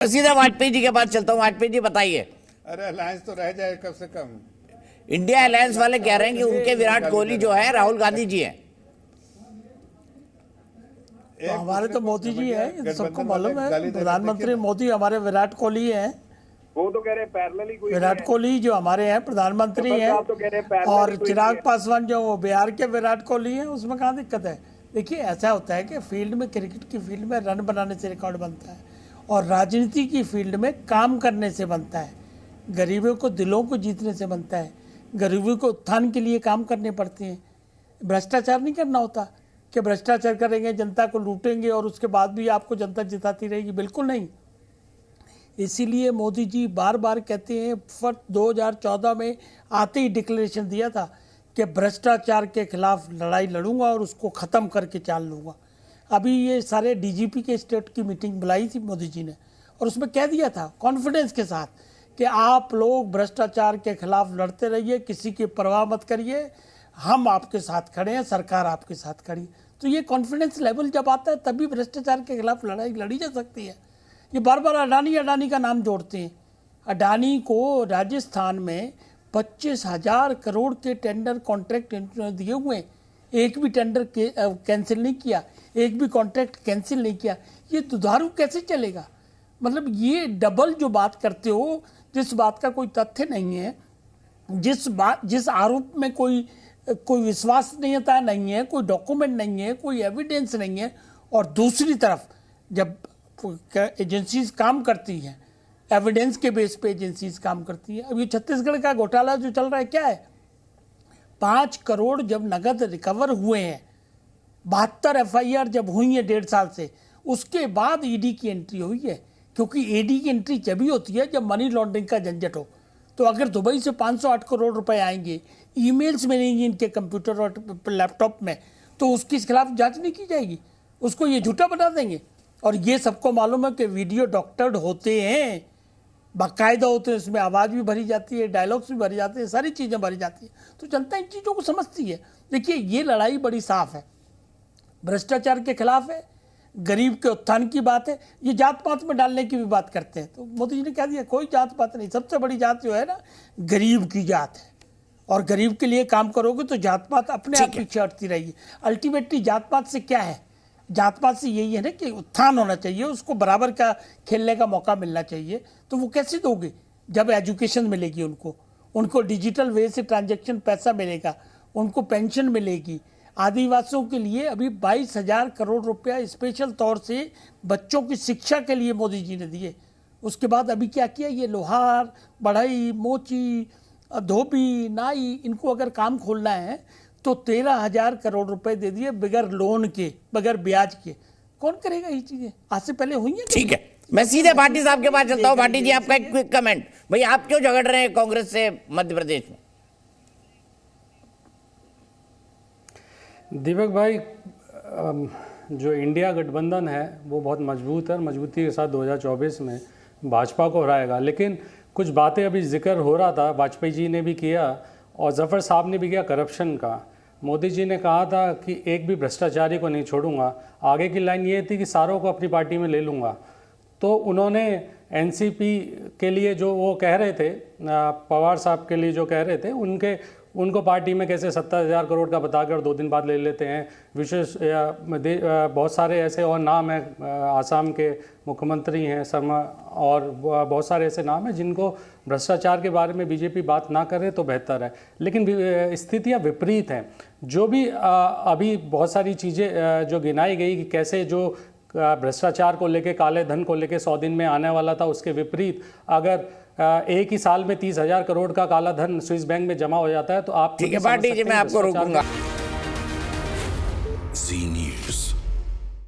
सीधा वाजपेयी जी के पास चलता हूँ। वाजपेयी जी बताइए। अरे अलायंस तो रह जाए कम से कम। इंडिया अलायंस वाले कह रहे हैं कि उनके विराट कोहली जो है राहुल गांधी जी हैं। तो हमारे तो मोदी जी हैं, सबको मालूम है। प्रधानमंत्री मोदी हमारे विराट कोहली हैं। वो तो कह रहे हैं पैरेलली कोई विराट कोहली जो हमारे हैं प्रधानमंत्री हैं, तो कह रहे हैं और चिराग पासवान जो वो बिहार के विराट कोहली हैं। उसमें कहाँ दिक्कत है? देखिए, ऐसा होता है कि फील्ड में, क्रिकेट की फील्ड में रन बनाने से रिकॉर्ड बनता है, और राजनीति की फील्ड में काम करने से बनता है। गरीबों को, दिलों को जीतने से बनता है। गरीबों को उत्थान के लिए काम करने पड़ते हैं। भ्रष्टाचार नहीं करना होता कि भ्रष्टाचार करेंगे, जनता को लूटेंगे और उसके बाद भी आपको जनता जिताती रहेगी। बिल्कुल नहीं। इसीलिए मोदी जी बार बार कहते हैं, 2014 में आते ही डिक्लेरेशन दिया था कि भ्रष्टाचार के खिलाफ लड़ाई लड़ूंगा और उसको ख़त्म करके चाल लूँगा। अभी ये सारे डीजीपी के स्टेट की मीटिंग बुलाई थी मोदी जी ने, और उसमें कह दिया था कॉन्फिडेंस के साथ कि आप लोग भ्रष्टाचार के खिलाफ लड़ते रहिए, किसी की परवाह मत करिए, हम आपके साथ खड़े हैं, सरकार आपके साथ खड़ी। तो ये कॉन्फिडेंस लेवल जब आता है तभी भ्रष्टाचार के खिलाफ लड़ाई लड़ी जा सकती है। ये बार बार अडानी का नाम जोड़ते हैं। अडानी को राजस्थान में 25,000 करोड़ के टेंडर कॉन्ट्रैक्ट दिए हुए हैं, एक भी टेंडर कैंसिल नहीं किया, एक भी कॉन्ट्रैक्ट कैंसिल नहीं किया। ये दुधारू कैसे चलेगा? मतलब ये डबल जो बात करते हो, जिस बात का कोई तथ्य नहीं है, जिस आरोप में कोई विश्वसनीयता नहीं है, कोई डॉक्यूमेंट नहीं है, कोई एविडेंस नहीं है, और दूसरी तरफ जब एजेंसीज काम करती हैं, एविडेंस के बेस पे एजेंसीज काम करती हैं। अब ये छत्तीसगढ़ का घोटाला जो चल रहा है, क्या है? 5 करोड़ जब नगद रिकवर हुए हैं, 72 एफआईआर जब हुई है 1.5 साल से, उसके बाद ईडी की एंट्री हुई है। क्योंकि ईडी की एंट्री जब ही होती है जब मनी लॉन्ड्रिंग का झंझट हो। तो अगर दुबई से 508 करोड़ रुपए आएंगे, ईमेल्स मिलेंगी इनके कंप्यूटर और लैपटॉप में, तो उसके खिलाफ जांच नहीं की जाएगी, उसको ये झूठा बना देंगे। और ये सबको मालूम है कि वीडियो डॉक्टर्ड होते हैं, बाकायदा होते हैं, उसमें आवाज़ भी भरी जाती है, डायलॉग्स भी भरी जाते हैं, सारी चीज़ें भरी जाती हैं। तो जनता इन चीज़ों को समझती है। देखिए, ये लड़ाई बड़ी साफ है, भ्रष्टाचार के खिलाफ है, गरीब के उत्थान की बात है। ये जात पात में डालने की भी बात करते हैं, तो मोदी जी ने कह दिया कोई जात पात नहीं। सबसे बड़ी जात जो है ना, गरीब की जात है, और गरीब के लिए काम करोगे तो जात पात अपने आप पीछे हटती रहेगी। अल्टीमेटली जात पात से क्या है? जात पात से यही है ना कि उत्थान होना चाहिए, उसको बराबर का खेलने का मौका मिलना चाहिए। तो वो कैसे दोगे? जब एजुकेशन मिलेगी, उनको डिजिटल वे से ट्रांजैक्शन पैसा मिलेगा, उनको पेंशन मिलेगी। आदिवासियों के लिए अभी 22,000 करोड़ रुपया स्पेशल तौर से बच्चों की शिक्षा के लिए मोदी जी ने दिए। उसके बाद अभी क्या किया? ये लोहार, बढ़ई, मोची, धोबी, नाई, इनको अगर काम खोलना है तो 13,000 करोड़ रुपए दे दिए, बगैर लोन के, बगैर ब्याज के। कौन करेगा ये चीजें? आज से पहले हुई है? ठीक है, मैं सीधे भाटी साहब के पास चलता हूँ। भाटी जी, आपका एक क्विक कमेंट। भाई, आप क्यों झगड़ रहे हैं कांग्रेस से मध्य प्रदेश में? दीपक भाई, जो इंडिया गठबंधन है वो बहुत मजबूत है, और मजबूती के साथ 2024 में भाजपा को हराएगा। लेकिन कुछ बातें अभी जिक्र हो रहा था, वाजपेयी जी ने भी किया और जफ़र साहब ने भी किया करप्शन का। मोदी जी ने कहा था कि एक भी भ्रष्टाचारी को नहीं छोड़ूंगा। आगे की लाइन ये थी कि सारों को अपनी पार्टी में ले लूँगा। तो उन्होंने एनसीपी के लिए जो वो कह रहे थे, पवार साहब के लिए जो कह रहे थे, उनको पार्टी में कैसे 70,000 करोड़ का बताकर 2 दिन बाद ले लेते हैं। विशेष बहुत सारे ऐसे और नाम हैं, आसाम के मुख्यमंत्री हैं शर्मा, और बहुत सारे ऐसे नाम हैं जिनको भ्रष्टाचार के बारे में बीजेपी बात ना करे तो बेहतर है। लेकिन स्थितियां विपरीत हैं। जो भी अभी बहुत सारी चीज़ें जो गिनाई गई कि कैसे जो भ्रष्टाचार को लेके, काले धन को लेके 100 दिन में आने वाला था, उसके विपरीत अगर एक ही साल में 30,000 करोड़ का काला धन स्विस बैंक में जमा हो जाता है तो आप ठीक है भाटी जी, मैं आपको रोकूंगा।